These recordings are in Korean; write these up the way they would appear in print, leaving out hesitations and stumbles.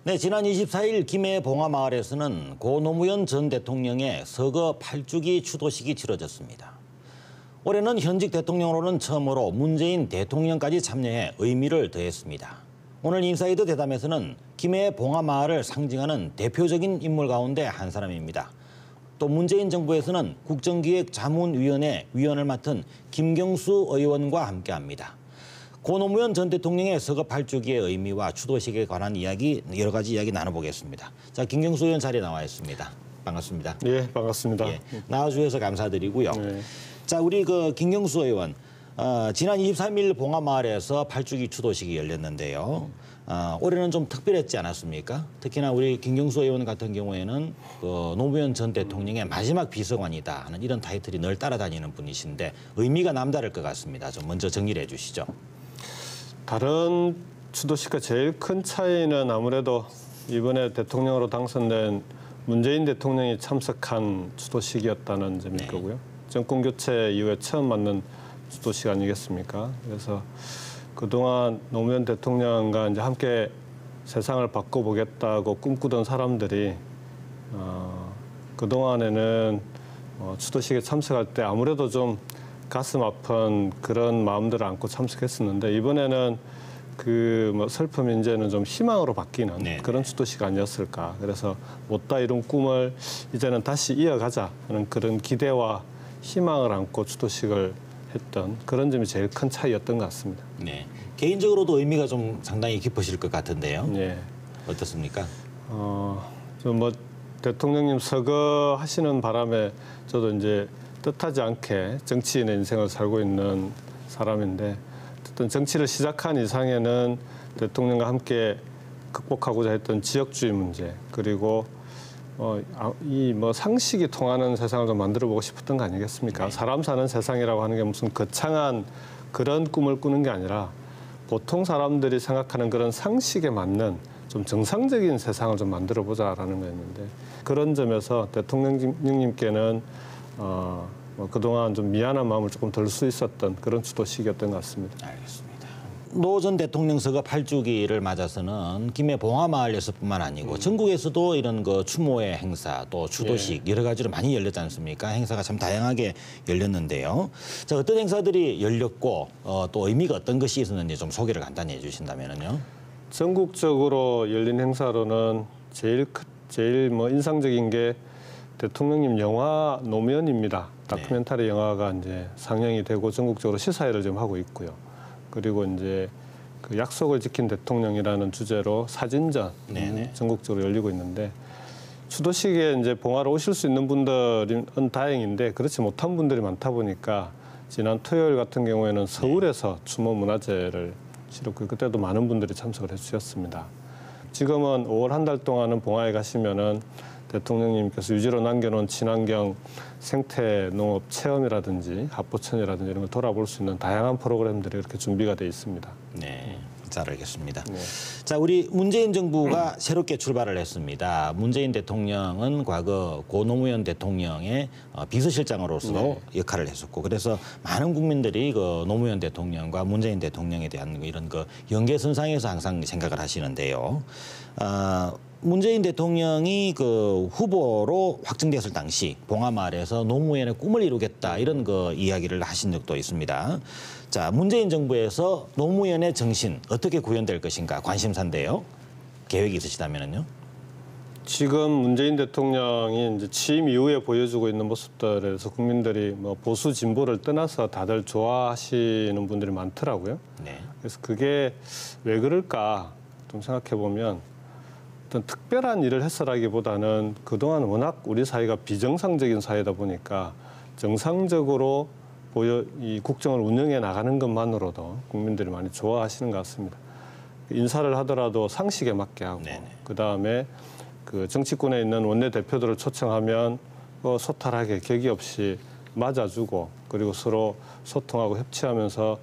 네, 지난 24일 김해 봉화마을에서는 고 노무현 전 대통령의 서거 8주기 추도식이 치러졌습니다. 올해는 현직 대통령으로는 처음으로 문재인 대통령까지 참여해 의미를 더했습니다. 오늘 인사이드 대담에서는 김해 봉화마을을 상징하는 대표적인 인물 가운데 한 사람입니다. 또 문재인 정부에서는 국정기획자문위원회 위원을 맡은 김경수 의원과 함께합니다. 고 노무현 전 대통령의 서거 8주기의 의미와 추도식에 관한 이야기, 여러 가지 이야기 나눠보겠습니다. 자, 김경수 의원 자리에 나와 있습니다. 반갑습니다. 예, 반갑습니다. 예, 나와주셔서 감사드리고요. 네. 자, 우리 김경수 의원, 지난 23일 봉화마을에서 8주기 추도식이 열렸는데요. 올해는 좀 특별했지 않았습니까? 특히나 우리 김경수 의원 같은 경우에는 노무현 전 대통령의 마지막 비서관이다 하는 이런 타이틀이 늘 따라다니는 분이신데 의미가 남다를 것 같습니다. 좀 먼저 정리를 해주시죠. 다른 추도식과 제일 큰 차이는 아무래도 이번에 대통령으로 당선된 문재인 대통령이 참석한 추도식이었다는 점일 네. 거고요. 정권 교체 이후에 처음 맞는 추도식 아니겠습니까? 그래서 그동안 노무현 대통령과 이제 함께 세상을 바꿔보겠다고 꿈꾸던 사람들이 그동안에는 추도식에 참석할 때 아무래도 좀 가슴 아픈 그런 마음들을 안고 참석했었는데 이번에는 슬픔이 이제는 좀 희망으로 바뀌는 네. 그런 추도식 아니었을까. 그래서 못다 이룬 꿈을 이제는 다시 이어가자 하는 그런 기대와 희망을 안고 추도식을 했던 그런 점이 제일 큰 차이였던 것 같습니다. 네, 개인적으로도 의미가 좀 상당히 깊으실 것 같은데요. 예. 어떻습니까? 대통령님 서거 하시는 바람에 저도 이제 뜻하지 않게 정치인의 인생을 살고 있는 사람인데 어쨌든 정치를 시작한 이상에는 대통령과 함께 극복하고자 했던 지역주의 문제 그리고 상식이 통하는 세상을 좀 만들어보고 싶었던 거 아니겠습니까? 네. 사람 사는 세상이라고 하는 게 무슨 거창한 그런 꿈을 꾸는 게 아니라 보통 사람들이 생각하는 그런 상식에 맞는 좀 정상적인 세상을 좀 만들어보자라는 거였는데 그런 점에서 대통령님께는 그동안 좀 미안한 마음을 조금 덜 수 있었던 그런 추도식이었던 것 같습니다. 알겠습니다. 노 전 대통령 서거 8주기를 맞아서는 김해 봉화마을에서뿐만 아니고 전국에서도 이런 추모의 행사 또 추도식 여러 가지로 많이 열렸지 않습니까? 행사가 참 다양하게 열렸는데요. 자, 어떤 행사들이 열렸고 또 의미가 어떤 것이 있었는지 좀 소개를 간단히 해주신다면요. 전국적으로 열린 행사로는 제일 인상적인 게 대통령님 영화 노무현입니다. 다큐멘터리 영화가 이제 상영이 되고 전국적으로 시사회를 좀 하고 있고요. 그리고 이제 그 약속을 지킨 대통령이라는 주제로 사진전 전국적으로 열리고 있는데 추도식에 이제 봉화로 오실 수 있는 분들은 다행인데 그렇지 못한 분들이 많다 보니까 지난 토요일 같은 경우에는 서울에서 추모 문화제를 치렀고 그때도 많은 분들이 참석을 해주셨습니다. 지금은 5월 한 달 동안은 봉화에 가시면은 대통령님께서 유지로 남겨놓은 친환경 생태 농업 체험이라든지 합포천이라든지 이런 걸 돌아볼 수 있는 다양한 프로그램들이 이렇게 준비가 돼 있습니다. 네, 잘 알겠습니다. 네. 자, 우리 문재인 정부가 새롭게 출발을 했습니다. 문재인 대통령은 과거 고 노무현 대통령의 비서실장으로서도 역할을 했었고 그래서 많은 국민들이 노무현 대통령과 문재인 대통령에 대한 이런 연계선상에서 항상 생각을 하시는데요. 문재인 대통령이 후보로 확정됐을 당시 봉화마을에서 노무현의 꿈을 이루겠다 이런 이야기를 하신 적도 있습니다. 자, 문재인 정부에서 노무현의 정신 어떻게 구현될 것인가 관심사인데요. 계획이 있으시다면요? 지금 문재인 대통령이 이제 취임 이후에 보여주고 있는 모습들에서 국민들이 보수 진보를 떠나서 다들 좋아하시는 분들이 많더라고요. 네. 그래서 그게 왜 그럴까 좀 생각해 보면 어떤 특별한 일을 했으라기보다는 그동안 워낙 우리 사회가 비정상적인 사회다 보니까 정상적으로 이 국정을 운영해 나가는 것만으로도 국민들이 많이 좋아하시는 것 같습니다. 인사를 하더라도 상식에 맞게 하고 그다음에 정치권에 있는 원내대표들을 초청하면 소탈하게 격의 없이 맞아주고 그리고 서로 소통하고 협치하면서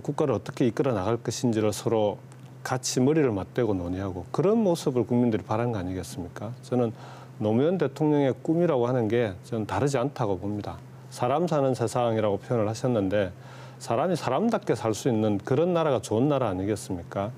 국가를 어떻게 이끌어 나갈 것인지를 서로 같이 머리를 맞대고 논의하고 그런 모습을 국민들이 바란 거 아니겠습니까? 저는 노무현 대통령의 꿈이라고 하는 게 저는 다르지 않다고 봅니다. 사람 사는 세상이라고 표현을 하셨는데 사람이 사람답게 살 수 있는 그런 나라가 좋은 나라 아니겠습니까?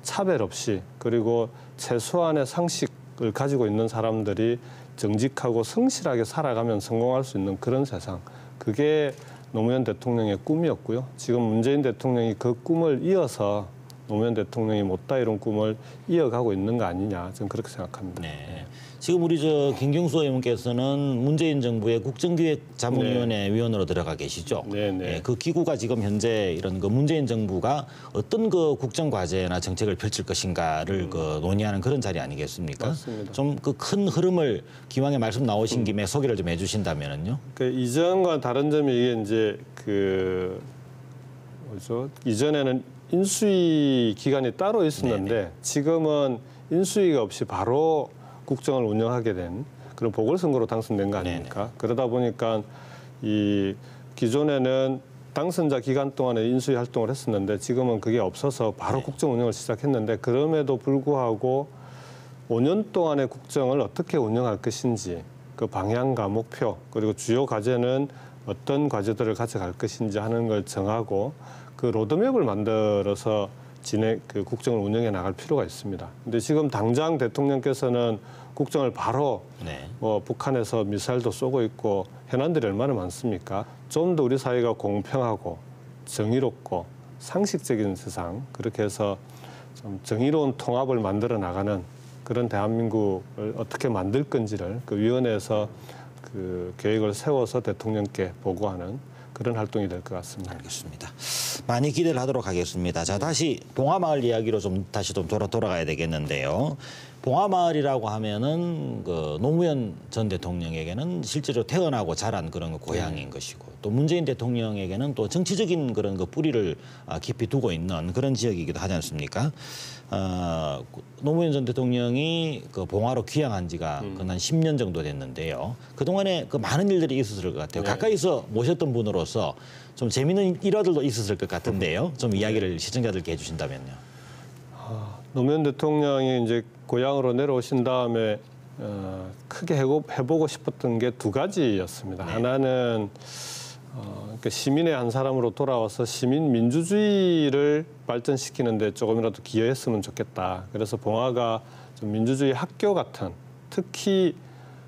차별 없이 그리고 최소한의 상식을 가지고 있는 사람들이 정직하고 성실하게 살아가면 성공할 수 있는 그런 세상. 그게 노무현 대통령의 꿈이었고요. 지금 문재인 대통령이 그 꿈을 이어서 노무현 대통령이 못다 이룬 꿈을 이어가고 있는 거 아니냐, 저는 그렇게 생각합니다. 네. 지금 우리 김경수 의원께서는 문재인 정부의 국정기획자문위원회 위원으로 들어가 계시죠. 네. 그 기구가 지금 현재 이런 문재인 정부가 어떤 국정 과제나 정책을 펼칠 것인가를 논의하는 그런 자리 아니겠습니까? 맞습니다. 좀 큰 흐름을 기왕에 말씀 나오신 김에 소개를 좀 해주신다면요. 이전과 다른 점이 이게 이제 이전에는 인수위 기관이 따로 있었는데 네네. 지금은 인수위가 없이 바로 국정을 운영하게 된 그런 보궐선거로 당선된 거 아닙니까? 네네. 그러다 보니까 이 기존에는 당선자 기간 동안에 인수위 활동을 했었는데 지금은 그게 없어서 바로 네. 국정 운영을 시작했는데 그럼에도 불구하고 5년 동안의 국정을 어떻게 운영할 것인지 그 방향과 목표 그리고 주요 과제는 어떤 과제들을 가져갈 것인지 하는 걸 정하고 그 로드맵을 만들어서 국정을 운영해 나갈 필요가 있습니다. 근데 지금 당장 대통령께서는 국정을 바로 북한에서 미사일도 쏘고 있고 현안들이 얼마나 많습니까? 좀 더 우리 사회가 공평하고 정의롭고 상식적인 세상 그렇게 해서 좀 정의로운 통합을 만들어 나가는 그런 대한민국을 어떻게 만들 건지를 그 위원회에서 그 계획을 세워서 대통령께 보고하는 그런 활동이 될 것 같습니다. 알겠습니다. 많이 기대를 하도록 하겠습니다. 자, 다시 봉화마을 이야기로 다시 돌아가야 되겠는데요. 봉화마을이라고 하면은 노무현 전 대통령에게는 실제로 태어나고 자란 그런 고향인 것이고 또 문재인 대통령에게는 또 정치적인 그런 뿌리를 깊이 두고 있는 그런 지역이기도 하지 않습니까? 노무현 전 대통령이 봉화로 귀향한 지가 한 10년 정도 됐는데요. 그동안에 많은 일들이 있었을 것 같아요. 가까이서 모셨던 분으로서 좀 재미있는 일화들도 있었을 것 같은데요. 좀 이야기를 시청자들께 해주신다면요. 노무현 대통령이 이제 고향으로 내려오신 다음에 크게 해보고 싶었던 게 두 가지였습니다. 네. 하나는 그러니까 시민의 한 사람으로 돌아와서 시민 민주주의를 발전시키는데 조금이라도 기여했으면 좋겠다. 그래서 봉화가 좀 민주주의 학교 같은 특히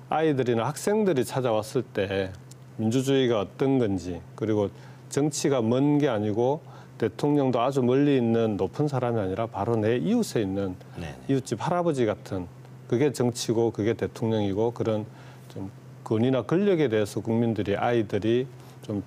아이들이나 학생들이 찾아왔을 때 민주주의가 어떤 건지 그리고 정치가 먼 게 아니고 대통령도 아주 멀리 있는 높은 사람이 아니라 바로 내 이웃에 있는 이웃집 할아버지 같은 그게 정치고 그게 대통령이고 그런 좀 권위나 권력에 대해서 국민들이 아이들이 좀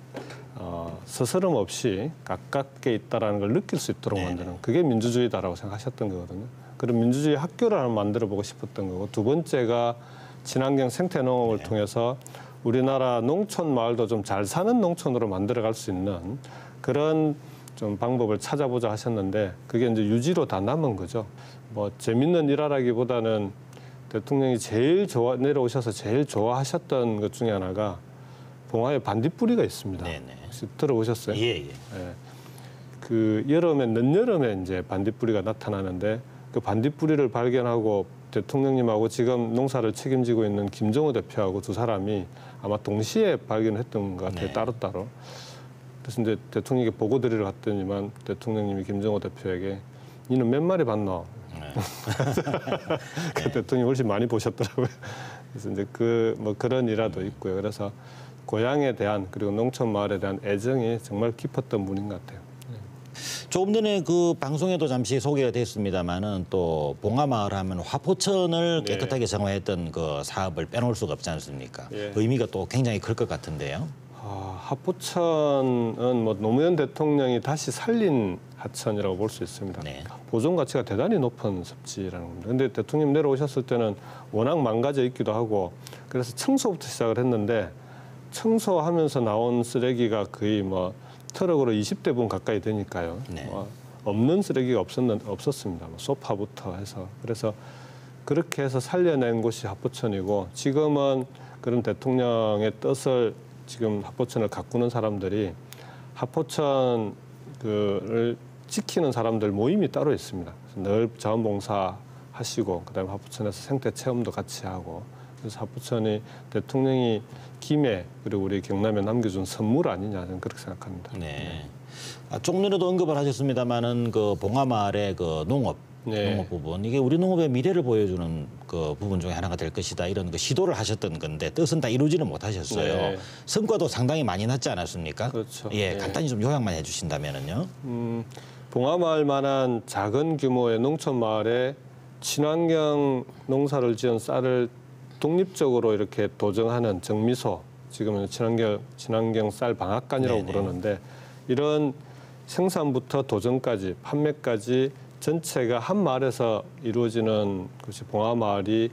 스스럼 없이 가깝게 있다라는 걸 느낄 수 있도록 만드는 그게 민주주의다라고 생각하셨던 거거든요. 그런 민주주의 학교를 하나 만들어 보고 싶었던 거고 두 번째가 친환경 생태농업을 통해서 우리나라 농촌 마을도 좀 잘 사는 농촌으로 만들어갈 수 있는 그런 좀 방법을 찾아보자 하셨는데 그게 이제 유지로 다 남은 거죠. 뭐 재밌는 일화라기보다는 대통령이 내려오셔서 제일 좋아하셨던 것 중에 하나가 봉화에 반딧불이가 있습니다. 혹시 들어보셨어요? 예. 그 늦여름에 이제 반딧불이가 나타나는데 그 반딧불이를 발견하고 대통령님하고 지금 농사를 책임지고 있는 김정호 대표하고 두 사람이 아마 동시에 발견했던 것 같아요. 따로따로. 그래서 이제 대통령에게 보고 드리러 갔더니만 대통령님이 김정호 대표에게 니는 몇 마리 봤노? 그 대통령이 훨씬 많이 보셨더라고요. 그래서 이제 그런 일화도 있고요. 그래서 고향에 대한 그리고 농촌 마을에 대한 애정이 정말 깊었던 분인 것 같아요. 조금 전에 방송에도 잠시 소개가 됐습니다만은 또 봉화마을 하면 화포천을 깨끗하게 정화했던 그 사업을 빼놓을 수가 없지 않습니까? 의미가 또 굉장히 클 것 같은데요. 화포천은 노무현 대통령이 다시 살린 하천이라고 볼 수 있습니다. 보존 가치가 대단히 높은 습지라는 겁니다. 근데 대통령 내려오셨을 때는 워낙 망가져 있기도 하고 그래서 청소부터 시작을 했는데 청소하면서 나온 쓰레기가 거의 트럭으로 20대분 가까이 되니까요. 없는 쓰레기가 없었습니다. 소파부터 해서. 그래서 그렇게 해서 살려낸 곳이 화포천이고 지금은 그런 대통령의 뜻을 지금 화포천을 가꾸는 사람들이 화포천을 지키는 사람들 모임이 따로 있습니다. 늘 자원봉사 하시고 그다음에 화포천에서 생태 체험도 같이 하고 그래서 화포천이 대통령이 김해 그리고 우리 경남에 남겨준 선물 아니냐 저는 그렇게 생각합니다. 조금 전에도 언급을 하셨습니다만은 봉화마을의 농업 네. 농업 부분. 이게 우리 농업의 미래를 보여주는 그 부분 중에 하나가 될 것이다. 이런 그 시도를 하셨던 건데 뜻은 다 이루지는 못하셨어요. 네. 성과도 상당히 많이 났지 않았습니까? 그렇죠. 예, 네. 간단히 좀 요약만 해주신다면은요. 봉화마을만한 작은 규모의 농촌 마을에 친환경 농사를 지은 쌀을 독립적으로 이렇게 도정하는 정미소, 지금은 친환경 쌀 방앗간이라고 네네. 부르는데, 이런 생산부터 도정까지 판매까지 전체가 한 마을에서 이루어지는 것이 봉화마을이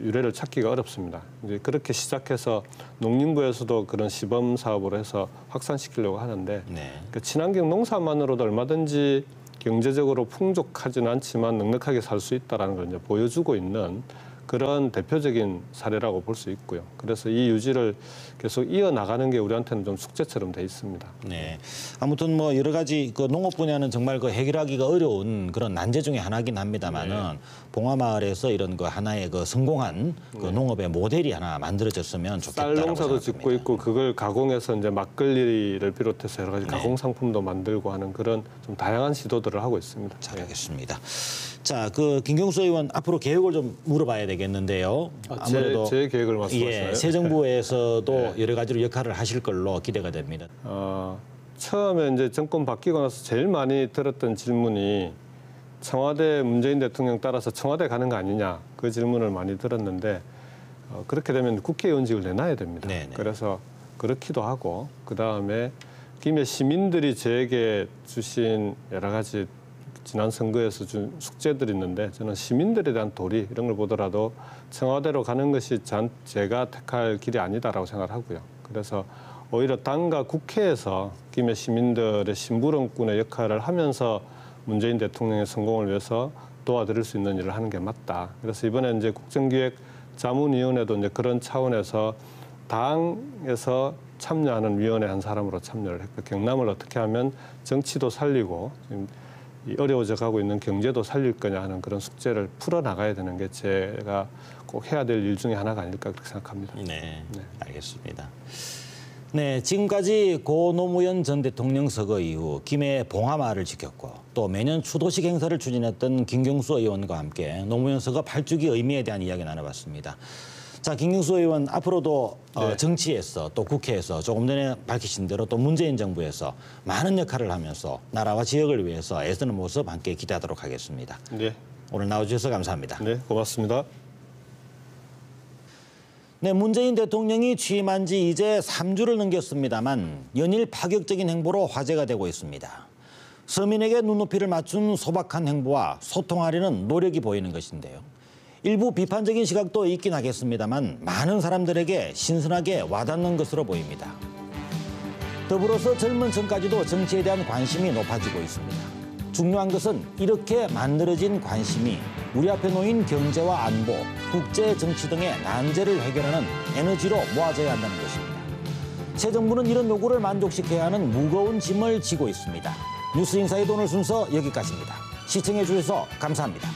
유래를 찾기가 어렵습니다. 이제 그렇게 시작해서 농림부에서도 그런 시범 사업으로 해서 확산시키려고 하는데, 네. 그 친환경 농사만으로도 얼마든지 경제적으로 풍족하지는 않지만 넉넉하게 살 수 있다는 걸 이제 보여주고 있는 그런 대표적인 사례라고 볼 수 있고요. 그래서 이 유지를 계속 이어나가는 게 우리한테는 좀 숙제처럼 돼 있습니다. 네. 아무튼 뭐 여러 가지 그 농업 분야는 정말 그 해결하기가 어려운 그런 난제 중에 하나긴 합니다만은 봉화마을에서 이런 그 하나의 그 성공한 그 농업의 모델이 하나 만들어졌으면 좋겠다라고 쌀 농사도 생각합니다. 짓고 있고, 그걸 가공해서 이제 막걸리를 비롯해서 여러 가지 네. 가공 상품도 만들고 하는 그런 좀 다양한 시도들을 하고 있습니다. 잘 알겠습니다. 자, 그 김경수 의원 앞으로 계획을 좀 물어봐야 되겠는데요. 아무래도 제 계획을 말씀하시나요? 새 정부에서도 여러 가지로 역할을 하실 걸로 기대가 됩니다. 처음에 이제 정권 바뀌고 나서 제일 많이 들었던 질문이 청와대 문재인 대통령 따라서 청와대 가는 거 아니냐, 그 질문을 많이 들었는데, 그렇게 되면 국회의원직을 내놔야 됩니다. 네네. 그래서 그렇기도 하고, 그다음에 김해 시민들이 저에게 주신 여러 가지 지난 선거에서 준 숙제들이 있는데, 저는 시민들에 대한 도리 이런 걸 보더라도 청와대로 가는 것이 제가 택할 길이 아니다라고 생각을 하고요. 그래서 오히려 당과 국회에서 김해 시민들의 심부름꾼의 역할을 하면서 문재인 대통령의 성공을 위해서 도와드릴 수 있는 일을 하는 게 맞다. 그래서 이번에 이제 국정기획자문위원회도 이제 그런 차원에서 당에서 참여하는 위원회 한 사람으로 참여를 했고, 경남을 어떻게 하면 정치도 살리고 지금 이 어려워져 가고 있는 경제도 살릴 거냐 하는 그런 숙제를 풀어나가야 되는 게 제가 꼭 해야 될 일 중에 하나가 아닐까 그렇게 생각합니다. 네, 알겠습니다. 네, 지금까지 고 노무현 전 대통령 서거 이후 김해 봉화마을을 지켰고 또 매년 추도식 행사를 추진했던 김경수 의원과 함께 노무현 서거 8주기 의미에 대한 이야기 나눠봤습니다. 자, 김경수 의원 앞으로도 네. 정치에서 또 국회에서 조금 전에 밝히신 대로 또 문재인 정부에서 많은 역할을 하면서 나라와 지역을 위해서 애쓰는 모습 함께 기대하도록 하겠습니다. 네, 오늘 나와주셔서 감사합니다. 네, 고맙습니다. 네, 문재인 대통령이 취임한 지 이제 3주를 넘겼습니다만 연일 파격적인 행보로 화제가 되고 있습니다. 서민에게 눈높이를 맞춘 소박한 행보와 소통하려는 노력이 보이는 것인데요. 일부 비판적인 시각도 있긴 하겠습니다만 많은 사람들에게 신선하게 와닿는 것으로 보입니다. 더불어서 젊은 층까지도 정치에 대한 관심이 높아지고 있습니다. 중요한 것은 이렇게 만들어진 관심이 우리 앞에 놓인 경제와 안보, 국제 정치 등의 난제를 해결하는 에너지로 모아져야 한다는 것입니다. 새 정부는 이런 요구를 만족시켜야 하는 무거운 짐을 지고 있습니다. 뉴스인사이드 오늘 순서 여기까지입니다. 시청해 주셔서 감사합니다.